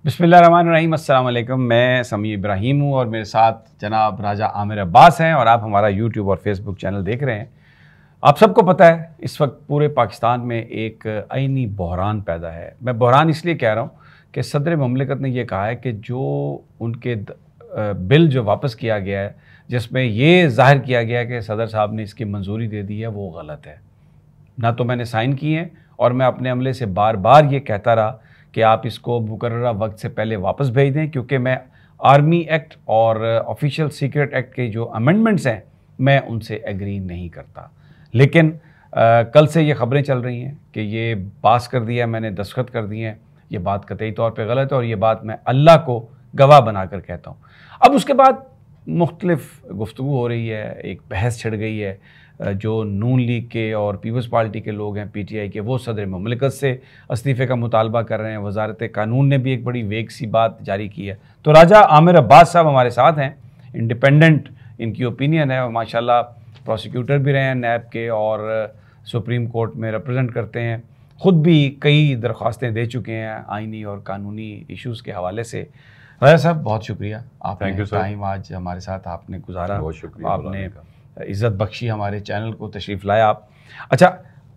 बिस्मिल्लाहिर्रहमानिर्रहीम, अस्सलाम वालेकुम। मैं समी इब्राहिम हूँ और मेरे साथ जनाब राजा आमिर अब्बास हैं और आप हमारा यूट्यूब और फेसबुक चैनल देख रहे हैं। आप सबको पता है इस वक्त पूरे पाकिस्तान में एक आईनी बहरान पैदा है। मैं बहरान इसलिए कह रहा हूँ कि सदर ममलिकत ने यह कहा है कि जो उनके बिल जो वापस किया गया है, जिसमें ये जाहिर किया गया है कि सदर साहब ने इसकी मंजूरी दे दी है, वो गलत है। ना तो मैंने साइन किए हैं और मैं अपने अमले से बार बार ये कहता रहा कि आप इसको मुकर्ररा वक्त से पहले वापस भेज दें, क्योंकि मैं आर्मी एक्ट और ऑफिशियल सीक्रेट एक्ट के जो अमेंडमेंट्स हैं मैं उनसे एग्री नहीं करता। लेकिन कल से ये खबरें चल रही हैं कि ये पास कर दिया, मैंने दस्तखत कर दिए हैं। ये बात कतई तौर पे गलत है और ये बात मैं अल्लाह को गवाह बनाकर कहता हूँ। अब उसके बाद मुख्तलिफ गुफ्तगू हो रही है, एक बहस छिड़ गई है। जो नून लीग के और पीपल्स पार्टी के लोग हैं, PTI के, वो सदर ममलिकत से इस्तीफ़े का मुतालबा कर रहे हैं। वजारत कानून ने भी एक बड़ी वेग सी बात जारी की है। तो राजा आमिर अब्बास साहब हमारे साथ हैं, इंडिपेंडेंट इनकी ओपिनियन है और माशाल्लाह प्रोसिक्यूटर भी रहे हैं नैब के और सुप्रीम कोर्ट में रिप्रेजेंट करते हैं। ख़ुद भी कई दरख्वास्तें दे चुके हैं आइनी और कानूनी इश्यूज़ के हवाले से। राजा साहब बहुत शुक्रिया, आपने टाइम आज हमारे साथ आपने गुजारा, बहुत शुक्रिया, आपने इज़्ज़त बख्शी, हमारे चैनल को तशरीफ़ लाया आप। अच्छा,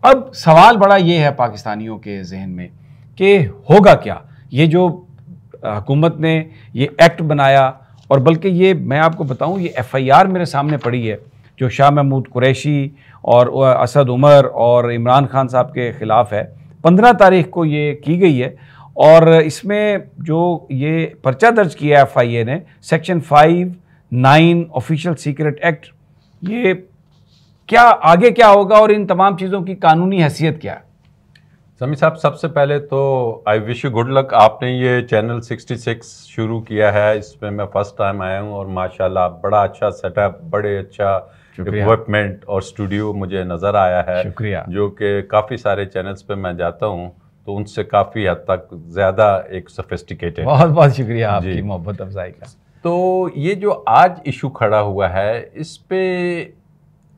अब सवाल बड़ा ये है पाकिस्तानियों के जहन में कि होगा क्या। ये जो हुकूमत ने ये एक्ट बनाया, और बल्कि ये मैं आपको बताऊं, ये FIR मेरे सामने पड़ी है जो शाह महमूद कुरैशी और असद उमर और इमरान खान साहब के ख़िलाफ़ है। 15 तारीख को ये की गई है और इसमें जो ये पर्चा दर्ज किया है FIA ने, सेक्शन 5(9) ऑफिशियल सीक्रेट एक्ट, ये क्या आगे क्या होगा और इन तमाम चीज़ों की कानूनी हैसियत क्या है? समी साहब, सबसे पहले तो I wish you good luck. आपने ये चैनल 66 शुरू किया है, इसमें मैं फर्स्ट टाइम आया हूँ और माशाल्लाह बड़ा अच्छा सेटअप, बड़े अच्छा इक्विपमेंट और स्टूडियो मुझे नज़र आया है। शुक्रिया। जो कि काफ़ी सारे चैनल्स पे मैं जाता हूँ तो उनसे काफ़ी हद तक ज़्यादा एक सोफिस्टिकेटेड। बहुत बहुत शुक्रिया आपकी मोहब्बत अफजाई का। तो ये जो आज इशू खड़ा हुआ है, इस पे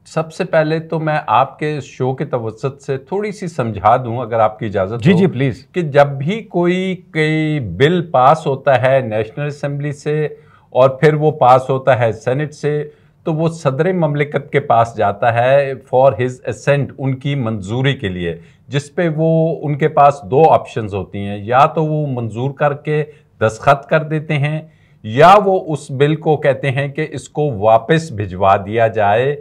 सबसे पहले तो मैं आपके शो के तवज्जुह से थोड़ी सी समझा दूं, अगर आपकी इजाज़त हो। जी प्लीज़। कि जब भी कोई बिल पास होता है नेशनल असेंबली से और फिर वो पास होता है सेनेट से, तो वो सदर ममलिकत के पास जाता है फॉर हिज असेंट, उनकी मंजूरी के लिए, जिस पे वो उनके पास दो ऑप्शंस होती हैं। या तो वो मंजूर करके दस्तखत कर देते हैं, या वो उस बिल को कहते हैं कि इसको वापस भिजवा दिया जाए।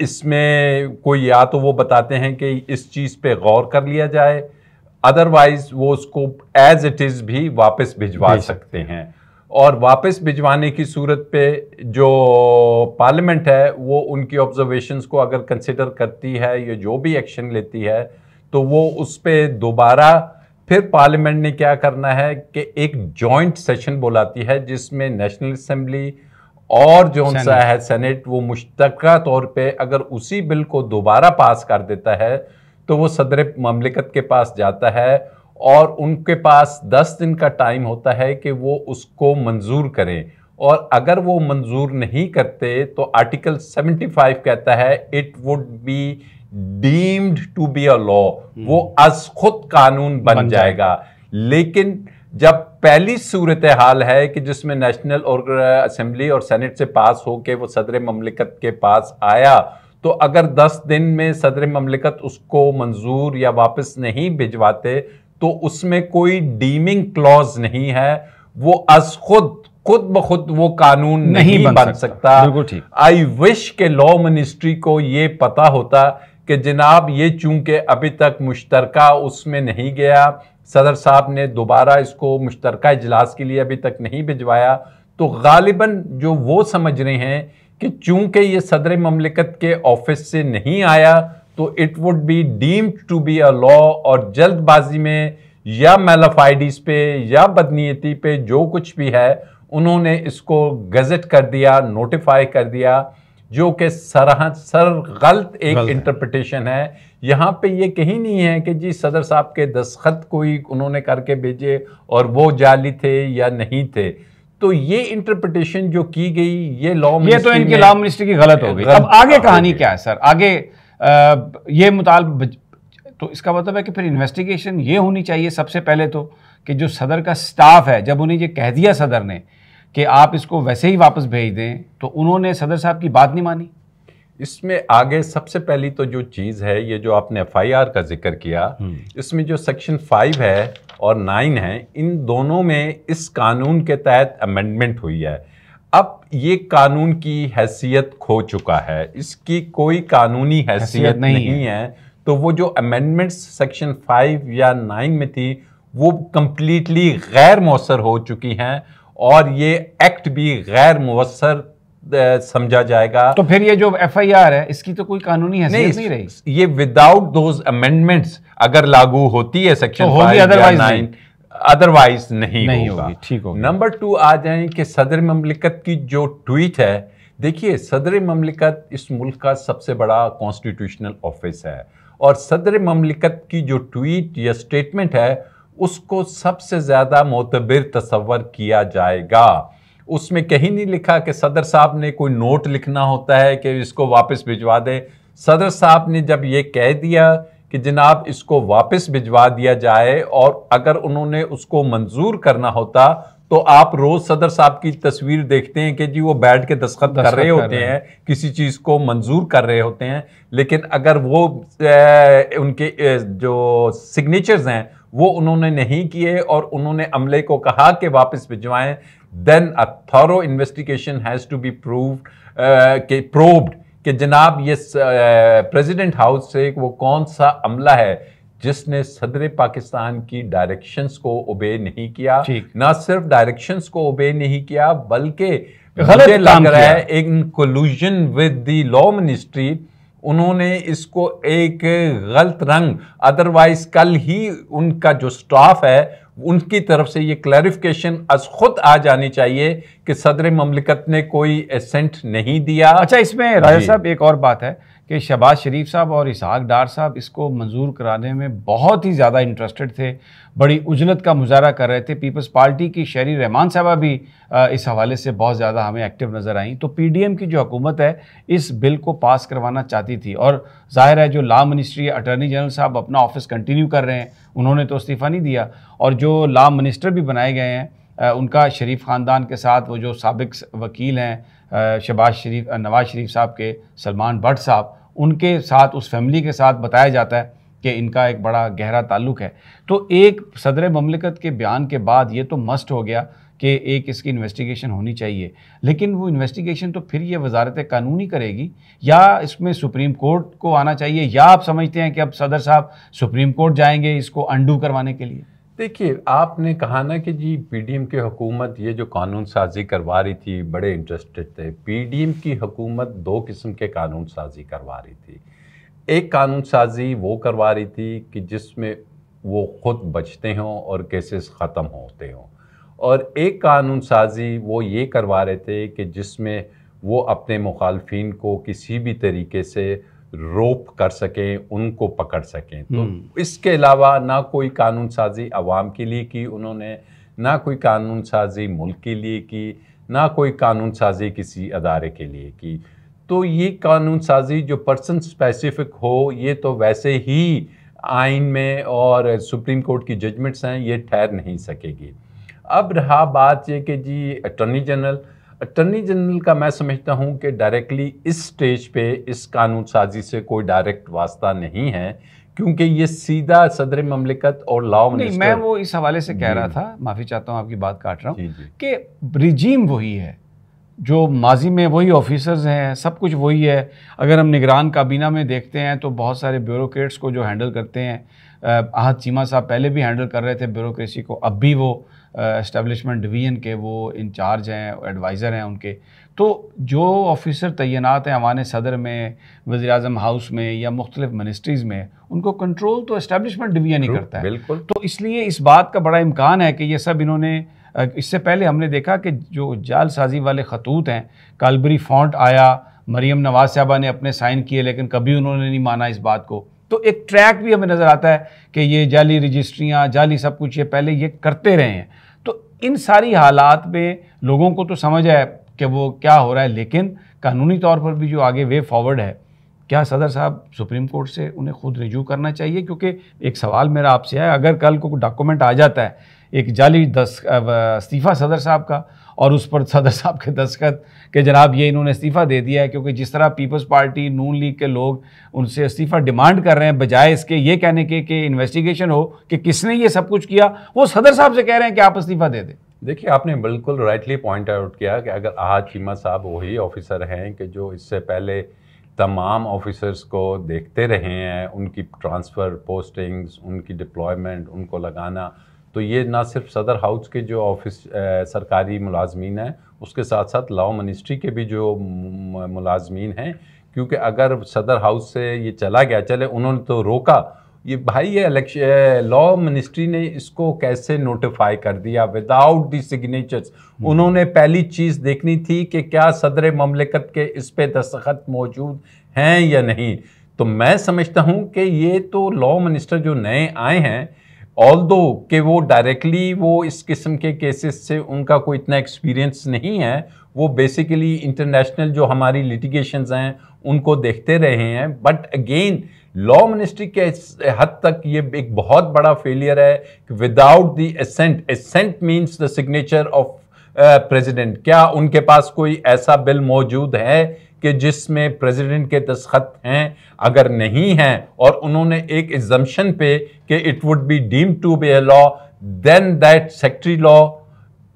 इसमें कोई या तो वो बताते हैं कि इस चीज़ पे गौर कर लिया जाए, अदरवाइज वो उसको एज इट इज़ भी वापस भिजवा सकते हैं। और वापस भिजवाने की सूरत पे जो पार्लियामेंट है वो उनकी ऑब्जर्वेशंस को अगर कंसिडर करती है या जो भी एक्शन लेती है, तो वो उस पर दोबारा फिर पार्लियामेंट ने क्या करना है कि एक जॉइंट सेशन बुलाती है, जिसमें नेशनल असेंबली और जो सा है सेनेट, वो मुश्तरका तौर पे अगर उसी बिल को दोबारा पास कर देता है तो वो सदर ममलिकत के पास जाता है और उनके पास 10 दिन का टाइम होता है कि वो उसको मंजूर करें। और अगर वो मंजूर नहीं करते तो आर्टिकल 75 कहता है it would be deemed to be a law, वो अज खुद कानून बन जाएगा। लेकिन जब पहली सूरत हाल है कि जिसमें नेशनल और असेंबली और सेनेट से पास होके वो सदर ममलिकत के पास आया, तो अगर 10 दिन में सदर ममलिकत उसको मंजूर या वापस नहीं भिजवाते तो उसमें कोई डीमिंग क्लॉज नहीं है, वो अज खुद ब खुद वो कानून नहीं बन सकता। बिल्कुल ठीक। आई विश के लॉ मिनिस्ट्री को ये पता होता कि जनाब ये चूंकि अभी तक मुश्तरका उसमें नहीं गया, सदर साहब ने दोबारा इसको मुश्तरका इजलास के लिए अभी तक नहीं भिजवाया, तो गालिबन जो वो समझ रहे हैं कि चूंकि ये सदर ममलिकत के ऑफिस से नहीं आया तो it would be deemed to be a law, और जल्दबाजी में या मैलाफाइडीज पे या बदनीयती पे जो कुछ भी है उन्होंने इसको गजट कर दिया, नोटिफाई कर दिया, जो कि सर गलत एक इंटरप्रिटेशन है। यहाँ पे ये कहीं नहीं है कि जी सदर साहब के दस्तखत कोई उन्होंने करके भेजे और वो जाली थे या नहीं थे। तो ये इंटरप्रिटेशन जो की गई ये लॉ मिनिस्ट्री, ये तो इनकी लॉ मिनिस्ट्री की गलत हो गई। अब आगे कहानी क्या है सर? आगे ये मुतालबा, तो इसका मतलब है कि फिर इन्वेस्टिगेशन ये होनी चाहिए सबसे पहले तो कि जो सदर का स्टाफ है, जब उन्हें ये कह दिया सदर ने कि आप इसको वैसे ही वापस भेज दें, तो उन्होंने सदर साहब की बात नहीं मानी? इसमें आगे सबसे पहली तो जो चीज़ है, ये जो आपने FIR का जिक्र किया, इसमें जो सेक्शन 5 है और 9 है, इन दोनों में इस कानून के तहत अमेंडमेंट हुई है। अब ये कानून की हैसियत खो चुका है, इसकी कोई कानूनी हैसियत नहीं है। तो वो जो अमेंडमेंट्स सेक्शन 5 या 9 में थी, वो कंप्लीटली गैर मौसर हो चुकी हैं और ये एक्ट भी गैर मौसर समझा जाएगा। तो फिर ये जो FIR है, इसकी तो कोई कानूनी हैसियत नहीं रही। ये विदाउट दोज अमेंडमेंट्स अगर लागू होती है सेक्शन 5 या 9, अदरवाइज नहीं होगा। ठीक होगा। नंबर 2 आ जाए कि सदर ममलिकत की जो ट्वीट है, देखिए सदर ममलिकत इस मुल्क का सबसे बड़ा कॉन्स्टिट्यूशनल ऑफिस है और सदर ममलिकत की जो ट्वीट या स्टेटमेंट है, उसको सबसे ज्यादा मोतबर तस्वर किया जाएगा। उसमें कहीं नहीं लिखा कि सदर साहब ने कोई नोट लिखना होता है कि इसको वापस भिजवा दे। सदर साहब ने जब ये कह दिया कि जनाब इसको वापस भिजवा दिया जाए, और अगर उन्होंने उसको मंजूर करना होता तो आप रोज सदर साहब की तस्वीर देखते हैं कि जी वो बैठ के दस्तखत कर रहे होते हैं, किसी चीज को मंजूर कर रहे होते हैं, लेकिन अगर वो उनके जो सिग्नेचर्स हैं वो उन्होंने नहीं किए और उन्होंने अमले को कहा कि वापस भिजवाएं, then a thorough investigation has to be probed कि जनाब ये प्रेसिडेंट हाउस से वो कौन सा अमला है जिसने सदर पाकिस्तान की डायरेक्शंस को ओबे नहीं किया। ना सिर्फ डायरेक्शंस को ओबे नहीं किया, बल्कि मुझे लग रहा है इन कोलूजन विद द लॉ मिनिस्ट्री उन्होंने इसको एक गलत रंग, अदरवाइज कल ही उनका जो स्टाफ है उनकी तरफ से ये क्लैरिफिकेशन आज खुद आ जानी चाहिए कि सदर ममलिकत ने कोई एसेंट नहीं दिया। अच्छा, इसमें राजा साहब एक और बात है कि शहबाज शरीफ साहब और इसहाक डार साहब इसको मंजूर कराने में बहुत ही ज़्यादा इंटरेस्टेड थे, बड़ी उजलत का मुजाहरा कर रहे थे। पीपल्स पार्टी की शहरी रहमान साहबा भी इस हवाले से बहुत ज़्यादा हमें एक्टिव नज़र आई। तो PDM की जो हुकूमत है इस बिल को पास करवाना चाहती थी, और जाहिर है जो लॉ मिनिस्ट्री अटॉर्नी जनरल साहब अपना ऑफिस कंटिन्यू कर रहे हैं, उन्होंने तो इस्तीफ़ा नहीं दिया, और जो लॉ मिनिस्टर भी बनाए गए हैं उनका शरीफ ख़ानदान के साथ वो जो साबिक वकील हैं नवाज शरीफ साहब के, सलमान भट्ट साहब, उनके साथ, उस फैमिली के साथ बताया जाता है कि इनका एक बड़ा गहरा ताल्लुक है। तो एक सदर ममलिकत के बयान के बाद ये तो मस्ट हो गया कि एक इसकी इन्वेस्टिगेशन होनी चाहिए, लेकिन वो इन्वेस्टिगेशन तो फिर ये वजारत कानूनी करेगी या इसमें सुप्रीम कोर्ट को आना चाहिए, या आप समझते हैं कि अब सदर साहब सुप्रीम कोर्ट जाएंगे इसको अंडू करवाने के लिए? देखिए, आपने कहा ना कि जी PDM की हुकूमत ये जो कानून साजी करवा रही थी बड़े इंटरेस्टेड थे। PDM की हुकूमत 2 किस्म के कानून साजी करवा रही थी। एक कानून साजी वो करवा रही थी कि जिसमें वो खुद बचते हों और केसेस ख़त्म होते हों, और एक कानून साजी वो ये करवा रहे थे कि जिसमें वो अपने मुखालफिन को किसी भी तरीके से रोप कर सकें, उनको पकड़ सकें। तो इसके अलावा ना कोई कानून साजी आवाम के लिए की उन्होंने, ना कोई कानून साजी मुल्क के लिए की, ना कोई कानून साजी किसी अदारे के लिए की। तो ये कानून साजी जो पर्सन स्पेसिफिक हो, ये तो वैसे ही आइन में और सुप्रीम कोर्ट की जजमेंट्स हैं, ये ठहर नहीं सकेगी। अब रहा बात ये कि जी अटॉर्नी जनरल का मैं समझता हूँ कि डायरेक्टली इस स्टेज पे इस कानून साजी से कोई डायरेक्ट वास्ता नहीं है, क्योंकि ये सीधा सदर ममलिकत और लॉ मिनिस्टर। मैं वो इस हवाले से कह रहा था, माफ़ी चाहता हूँ आपकी बात काट रहा हूँ, कि रिजीम वही है, जो माजी में वही ऑफिसर्स हैं, सब कुछ वही है। अगर हम निगरान काबीना में देखते हैं तो बहुत सारे ब्यूरोक्रेट्स को जो हैंडल करते हैं, आहद चीमा साहब पहले भी हैंडल कर रहे थे ब्यूरोक्रेसी को, अब भी वो एस्टेब्लिशमेंट डिवीज़न के वो इंचार्ज हैं, एडवाइज़र हैं उनके। तो जो ऑफिसर तैनात हैं अवान सदर में, वज़ीर-ए-आज़म हाउस में या मुख्तलिफ मिनिस्ट्रीज़ में, उनको कंट्रोल तो एस्टेब्लिशमेंट डिवीज़न ही करता है। बिल्कुल। तो इसलिए इस बात का बड़ा इम्कान है कि ये सब इन्होंने, इससे पहले हमने देखा कि जो जालसाजी वाले खतूत हैं, कालबरी फॉन्ट आया, मरीम नवाज साहबा ने अपने साइन किए, लेकिन कभी उन्होंने नहीं माना इस बात को। तो एक ट्रैक भी हमें नज़र आता है कि ये जाली रजिस्ट्रियाँ, जाली सब कुछ ये पहले ये करते रहे हैं। तो इन सारी हालात में लोगों को तो समझ है कि वो क्या हो रहा है, लेकिन कानूनी तौर पर भी जो आगे वे फॉरवर्ड है, क्या सदर साहब सुप्रीम कोर्ट से उन्हें खुद रिज्यू करना चाहिए? क्योंकि एक सवाल मेरा आपसे है, अगर कल को डॉक्यूमेंट आ जाता है एक जाली इस्तीफ़ा सदर साहब का, और उस पर सदर साहब के दस्तखत कि जनाब ये इन्होंने इस्तीफ़ा दे दिया है, क्योंकि जिस तरह पीपल्स पार्टी नून लीग के लोग उनसे इस्तीफ़ा डिमांड कर रहे हैं, बजाय इसके ये कहने के कि इन्वेस्टिगेशन हो कि किसने ये सब कुछ किया, वो सदर साहब से कह रहे हैं कि आप इस्तीफ़ा दे दें। देखिए, आपने बिल्कुल राइटली पॉइंट आउट किया कि अगर आज चीमा साहब वही ऑफिसर हैं कि जो इससे पहले तमाम ऑफिसर्स को देखते रहे हैं, उनकी ट्रांसफ़र, पोस्टिंग्स, उनकी डिप्लॉयमेंट, उनको लगाना, तो ये ना सिर्फ सदर हाउस के जो ऑफिस सरकारी मुलाजमीन हैं, उसके साथ साथ लॉ मिनिस्ट्री के भी जो मुलाजमीन हैं, क्योंकि अगर सदर हाउस से ये चला गया, चले उन्होंने तो रोका, ये भाई ये इलेक्शन लॉ मिनिस्ट्री ने इसको कैसे नोटिफाई कर दिया विदाउट दी सिग्नेचर्स। उन्होंने पहली चीज़ देखनी थी कि क्या सदर ममलिकत के इस पे दस्तखत मौजूद हैं या नहीं। तो मैं समझता हूँ कि ये तो लॉ मिनिस्टर जो नए आए हैं, ऑल्दो कि वो डायरेक्टली वो इस किस्म के केसेस से उनका कोई इतना एक्सपीरियंस नहीं है, वो बेसिकली इंटरनेशनल जो हमारी लिटिगेशंस हैं उनको देखते रहे हैं, बट अगेन लॉ मिनिस्ट्री के हद तक ये एक बहुत बड़ा फेलियर है कि without the assent means the signature of president, क्या उनके पास कोई ऐसा बिल मौजूद है कि जिसमें प्रेसिडेंट के दस्तखत हैं? अगर नहीं हैं और उन्होंने एक एग्जम्पशन पे कि it would be deemed to be a law, then that secretary law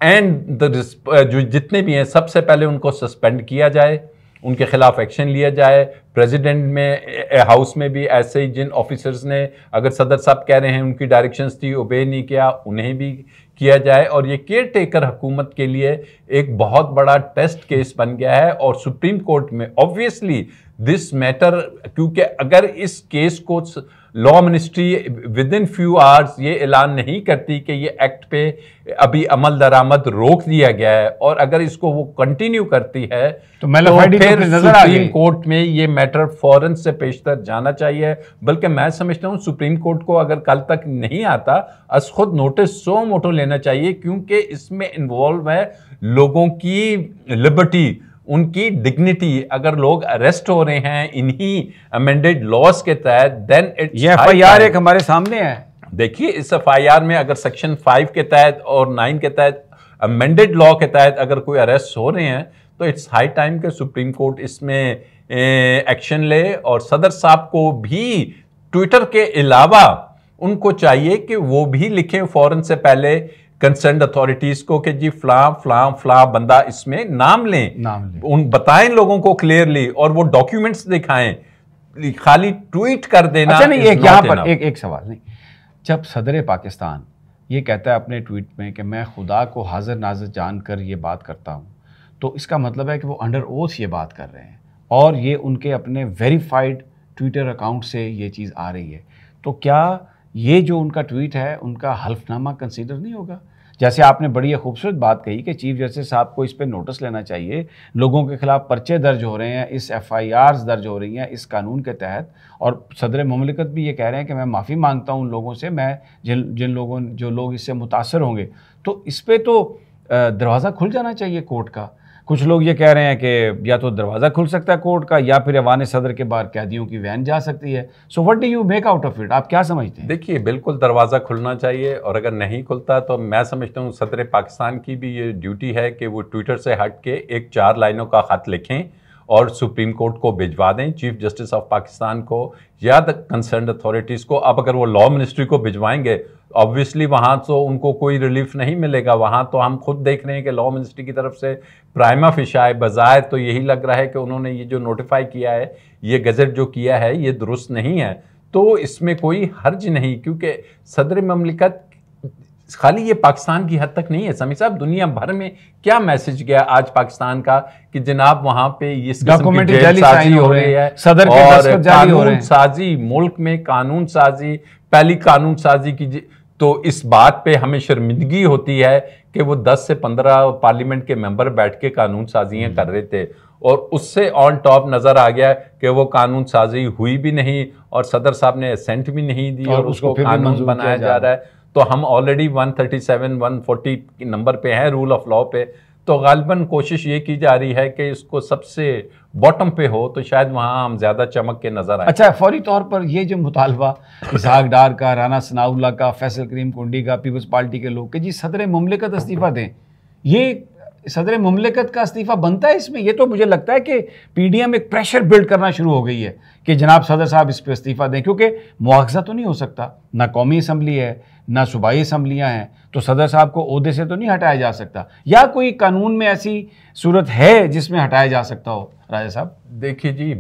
and जो जितने भी हैं सबसे पहले उनको सस्पेंड किया जाए, उनके खिलाफ एक्शन लिया जाए। प्रेसिडेंट में हाउस में भी ऐसे ही जिन ऑफिसर्स ने, अगर सदर साहब कह रहे हैं उनकी डायरेक्शंस थी, ओबे नहीं किया, उन्हें भी किया जाए। और ये केयर टेकर हुकूमत के लिए एक बहुत बड़ा टेस्ट केस बन गया है। और सुप्रीम कोर्ट में ऑब्वियसली दिस मैटर, क्योंकि अगर इस केस को law ministry with in few hours ये ऐलान नहीं करती कि ये एक्ट पे अभी अमल दरामद रोक दिया गया है, और अगर इसको वो कंटिन्यू करती है तो फिर सुप्रीम कोर्ट में ये मैटर फौरन से पेशतर जाना चाहिए। बल्कि मैं समझता हूँ सुप्रीम कोर्ट को अगर कल तक नहीं आता, अस खुद नोटिस सो मोटो लेना चाहिए, क्योंकि इसमें इन्वॉल्व है लोगों की लिबर्टी, उनकी डिग्निटी। अगर लोग अरेस्ट हो रहे हैं इन्हीं अमेंडेड लॉज के तहत, देन इट्स ये एफआईआर एक हमारे सामने है। देखिए, इस एफआईआर में अगर सेक्शन 5 के तहत और 9 के तहत अमेंडेड लॉ के तहत अगर कोई अरेस्ट हो रहे हैं, तो इट्स हाई टाइम के सुप्रीम कोर्ट इसमें एक्शन ले। और सदर साहब को भी ट्विटर के अलावा उनको चाहिए कि वो भी लिखें फौरन से पहले कंसर्न अथॉरिटीज को कि जी फला बंदा इसमें नाम लें, उन बताएं लोगों को क्लियरली, और वो डॉक्यूमेंट्स दिखाएं, खाली ट्वीट कर देना। अच्छा नहीं, एक यहाँ पर एक सवाल नहीं, जब सदर पाकिस्तान ये कहता है अपने ट्वीट में कि मैं खुदा को हाजिर नाजिर जानकर ये बात करता हूँ, तो इसका मतलब है कि वो अंडर ओथ ये बात कर रहे हैं, और ये उनके अपने वेरीफाइड ट्विटर अकाउंट से ये चीज़ आ रही है। तो क्या ये जो उनका ट्वीट है उनका हल्फनामा कंसीडर नहीं होगा? जैसे आपने बड़ी खूबसूरत बात कही कि चीफ जस्टिस साहब को इस पे नोटिस लेना चाहिए, लोगों के खिलाफ पर्चे दर्ज हो रहे हैं, इस एफआईआर्स दर्ज हो रही हैं इस कानून के तहत, और सदर ममलिकत भी ये कह रहे हैं कि मैं माफ़ी मांगता हूँ उन लोगों से, मैं जो लोग इससे मुतासर होंगे, तो इस पर तो दरवाज़ा खुल जाना चाहिए कोर्ट का। कुछ लोग ये कह रहे हैं कि या तो दरवाज़ा खुल सकता है कोर्ट का, या फिर ऐवान सदर के बाहर कैदियों की वैन जा सकती है। So what do you make out of it? आप क्या समझते हैं? देखिए, बिल्कुल दरवाज़ा खुलना चाहिए, और अगर नहीं खुलता तो मैं समझता हूँ सदर पाकिस्तान की भी ये ड्यूटी है कि वो ट्विटर से हट के एक 4 लाइनों का ख़त लिखें और सुप्रीम कोर्ट को भिजवा दें, चीफ जस्टिस ऑफ पाकिस्तान को या द कंसर्न अथॉरिटीज़ को। अब अगर वो लॉ मिनिस्ट्री को भिजवाएंगे, ऑब्वियसली वहाँ तो उनको कोई रिलीफ नहीं मिलेगा। वहाँ तो हम खुद देख रहे हैं कि लॉ मिनिस्ट्री की तरफ से प्राइमा फिशाए बज़ाहिर तो यही लग रहा है कि उन्होंने ये जो नोटिफाई किया है, ये गज़ट जो किया है, ये दुरुस्त नहीं है। तो इसमें कोई हर्ज नहीं, क्योंकि सदर ममलिकत खाली ये पाकिस्तान की हद तक नहीं है समी साहब, दुनिया भर में क्या मैसेज गया आज पाकिस्तान का कि जनाब वहां पे ये डॉक्यूमेंट्री हो रही है, सदर और कानून साजी, मुल्क में कानून साजी, पहली कानून साजी की। तो इस बात पे हमें शर्मिंदगी होती है कि वो 10 से 15 पार्लियामेंट के मेंबर बैठ के कानून साजियां कर रहे थे, और उससे ऑन टॉप नजर आ गया कि वो कानून साजी हुई भी नहीं, और सदर साहब ने असेंट भी नहीं दी, और उसको कानून बनाया जा रहा है। तो हम ऑलरेडी 137, 140 नंबर पे हैं रूल ऑफ लॉ पे। तो गालिबन कोशिश ये की जा रही है कि इसको सबसे बॉटम पे हो, तो शायद वहाँ हम ज़्यादा चमक के नज़र आए। अच्छा, फौरी तौर पर ये जो मुतालबा इसहाक डार का, राना सनाउल्लाह का, फैसल करीम कुंडी का, पीपल्स पार्टी के लोग कि जी सदर मुमलिकत इस्तीफ़ा दें, ये सदर मुमलिकत का इस्तीफ़ा बनता है इसमें? ये तो मुझे लगता है कि पीडीएम एक प्रेशर बिल्ड करना शुरू हो गई है कि जनाब सदर साहब इस पर इस्तीफ़ा दें, क्योंकि मुआवजा तो नहीं हो सकता, ना कौमी असम्बली है ना सूबाई असम्बलियाँ हैं, तो सदर साहब को ओहदे से तो नहीं हटाया जा सकता। या कोई कानून में ऐसी सूरत है जिसमें हटाया जा सकता हो राजा साहब? देखिए जी,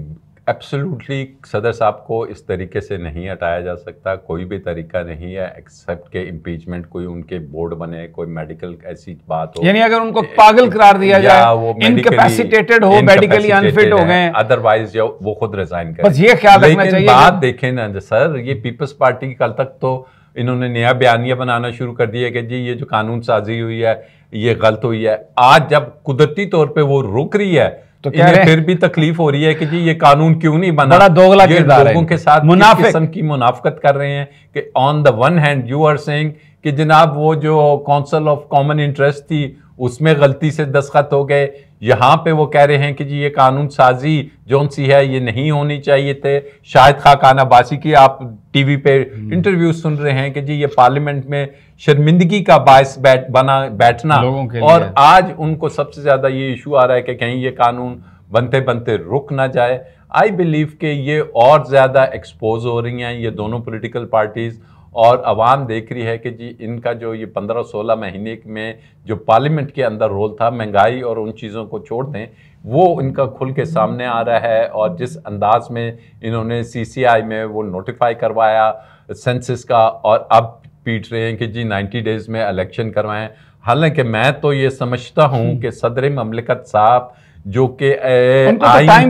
एब्सोल्युटली सदर साहब को इस तरीके से नहीं हटाया जा सकता, कोई भी तरीका नहीं है एक्सेप्ट के इम्पीचमेंट, कोई उनके बोर्ड बने, कोई मेडिकल ऐसी बात हो, यानी अगर उनको पागल करार दिया जाए, वो इनकैपेसिटेटेड हो, मेडिकली अनफिट हो गए, अदरवाइज वो खुद रिजाइन करें। बस ये ख्याल रखना चाहिए। बात देखें ना सर, ये पीपल्स पार्टी कल तक तो इन्होंने नया बयानिया बनाना शुरू कर दिया कि जी ये जो कानून साजी हुई है ये गलत हुई है। आज जब कुदरती तौर पे वो रुक रही है तो इन्हें फिर भी तकलीफ हो रही है कि जी ये कानून क्यों नहीं बना। बड़ा दोगला किरदार है, लोगों के साथ किस किस्म की मुनाफकत कर रहे हैं कि on the one hand you are saying कि जनाब वो जो काउंसिल ऑफ कॉमन इंटरेस्ट थी उसमें गलती से दस्तखत हो गए, यहाँ पे वो कह रहे हैं कि जी ये कानून साजी जोन सी है ये नहीं होनी चाहिए थे। शाहिद खान अब्बासी की आप टीवी पे इंटरव्यू सुन रहे हैं कि जी ये पार्लियामेंट में शर्मिंदगी का बायस बैठना, और आज उनको सबसे ज्यादा ये इशू आ रहा है कि कहीं ये कानून बनते बनते रुक ना जाए। आई बिलीव कि ये और ज्यादा एक्सपोज हो रही हैं ये दोनों पॉलिटिकल पार्टीज, और अवाम देख रही है कि जी इनका जो ये 15-16 महीने में जो पार्लियामेंट के अंदर रोल था, महंगाई और उन चीज़ों को छोड़ दें, वो इनका खुल के सामने आ रहा है। और जिस अंदाज में इन्होंने CCI में वो नोटिफाई करवाया सेंसस का, और अब पीट रहे हैं कि जी 90 डेज में इलेक्शन करवाएं। हालांकि मैं तो ये समझता हूँ कि सदर ममलिकत साहब जो कि आइन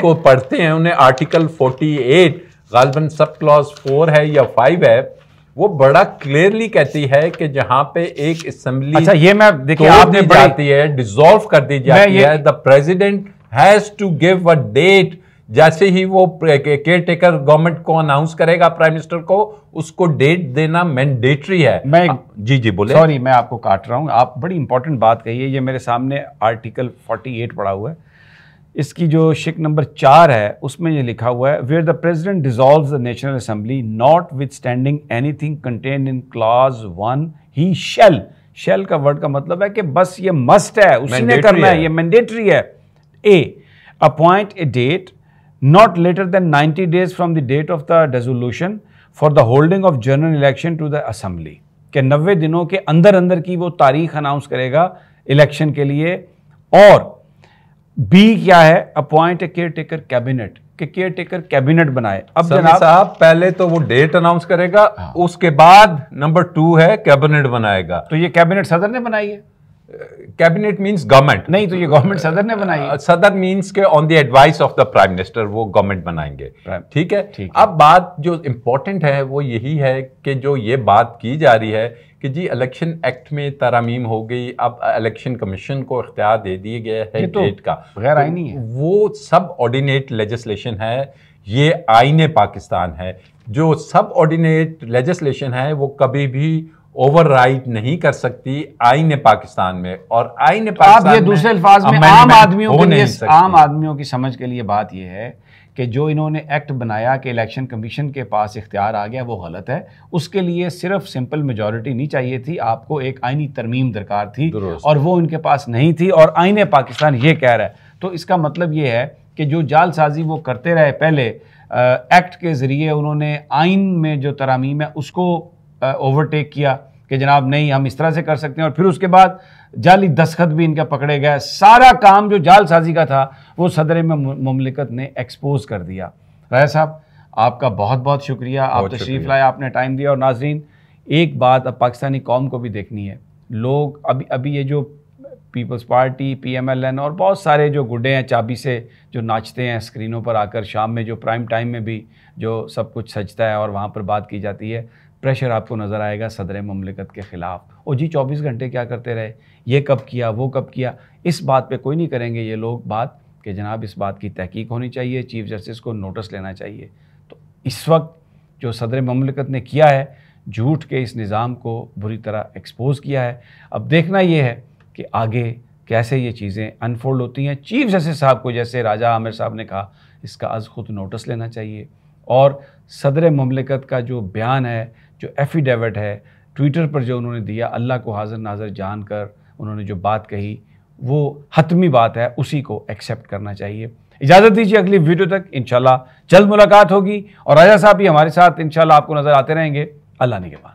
को पढ़ते हैं, उन्हें आर्टिकल 48 गालिबन सब क्लॉज 4 है या 5 है, वो बड़ा क्लियरली कहती है कि जहां पे एक असेंबली, अच्छा ये मैं देखिए आपने जाती है, डिसॉल्व कर दी जाती है, the president has to give a date. जैसे ही वो केयर टेकर गवर्नमेंट को अनाउंस करेगा प्राइम मिनिस्टर को, उसको डेट देना मैंडेटरी है। जी बोले, सॉरी मैं आपको काट रहा हूं, आप बड़ी इंपॉर्टेंट बात कही है। ये मेरे सामने आर्टिकल 48 पड़ा हुआ है, इसकी जो शिक नंबर 4 है उसमें ये लिखा हुआ है, where the president dissolves the national assembly notwithstanding anything contained in clause 1 he shall का वर्ड का मतलब है कि बस ये मस्ट है, उसने करना है, ये मैंडेटरी है। A appoint a date not later than 90 days from the date of the dissolution for the holding of general election to the assembly, के 90 दिनों के अंदर अंदर की वो तारीख अनाउंस करेगा इलेक्शन के लिए। और बी क्या है, अपॉइंट ए केयर टेकर कैबिनेट, के केयर टेकर कैबिनेट बनाए। अब जनाब साहब पहले तो वो डेट अनाउंस करेगा, उसके बाद नंबर 2 है कैबिनेट बनाएगा। तो ये कैबिनेट सदर ने बनाई है? कैबिनेट मींस गवर्नमेंट नहीं, तो ये गवर्नमेंट सदर ने बनाई है। सदर मींस के on the advice of the prime minister वो गवर्नमेंट बनाएंगे, ठीक है। अब बात जो इंपॉर्टेंट है वो यही है कि जो ये बात की जा रही है कि जी इलेक्शन एक्ट में तरामीम हो गई, अब इलेक्शन कमीशन को इख्तियार दे दिए गए है डेट का, गैर आईनी है, वो सब ऑर्डिनेट लेजिस्लेशन है, ये आईने पाकिस्तान है। जो सब ऑर्डिनेट लेजिस्लेशन है वो कभी भी ओवरराइड नहीं कर सकती आईने पाकिस्तान में। और आईने पाकिस्तान आप ये दूसरे अल्फाज में आम आदमियों के लिए, आम आदमियों की समझ के लिए बात यह है कि जो इन्होंने एक्ट बनाया कि इलेक्शन कमीशन के पास इख्तियार आ गया, वो गलत है। उसके लिए सिर्फ सिंपल मेजॉरिटी नहीं चाहिए थी, आपको एक आईनी तरमीम दरकार थी, और वो इनके पास नहीं थी, और आईने पाकिस्तान ये कह रहा है। तो इसका मतलब ये है कि जो जालसाजी वो करते रहे पहले, एक्ट के ज़रिए उन्होंने आइन में जो तरामीम है उसको ओवरटेक किया कि जनाब नहीं हम इस तरह से कर सकते हैं, और फिर उसके बाद जाली दस्तखत भी इनका पकड़े गए। सारा काम जो जालसाजी का था वो सदर मुमलिकत ने एक्सपोज कर दिया। राय साहब आपका बहुत बहुत शुक्रिया, आप तशरीफ़ लाए, आपने टाइम दिया। और नाजरीन एक बात अब पाकिस्तानी कौम को भी देखनी है, लोग अभी ये जो पीपल्स पार्टी, PMLN और बहुत सारे जो गुड्डे हैं चाबी से जो नाचते हैं स्क्रीनों पर आकर, शाम में जो प्राइम टाइम में भी जो सब कुछ सजता है और वहाँ पर बात की जाती है, प्रेशर आपको नज़र आएगा सदर मुमलिकत के ख़िलाफ़। ओ जी 24 घंटे क्या करते रहे, ये कब किया वो कब किया, इस बात पे कोई नहीं करेंगे ये लोग बात कि जनाब इस बात की तहकीक होनी चाहिए, चीफ जस्टिस को नोटिस लेना चाहिए। तो इस वक्त जो सदर मुमलिकत ने किया है, झूठ के इस निज़ाम को बुरी तरह एक्सपोज किया है। अब देखना ये है कि आगे कैसे ये चीज़ें अनफोल्ड होती हैं। चीफ जस्टिस साहब को, जैसे राजा आमिर साहब ने कहा, इसका अज़ खुद नोटिस लेना चाहिए और सदर मुमलिकत का जो बयान है, जो एफिडेविट है ट्विटर पर जो उन्होंने दिया, अल्लाह को हाज़िर नाज़िर जानकर उन्होंने जो बात कही वो हतमी बात है, उसी को एक्सेप्ट करना चाहिए। इजाज़त दीजिए, अगली वीडियो तक इंशाल्लाह जल्द मुलाकात होगी और राजा साहब भी हमारे साथ इंशाल्लाह आपको नज़र आते रहेंगे। अल्लाह ने के बाद।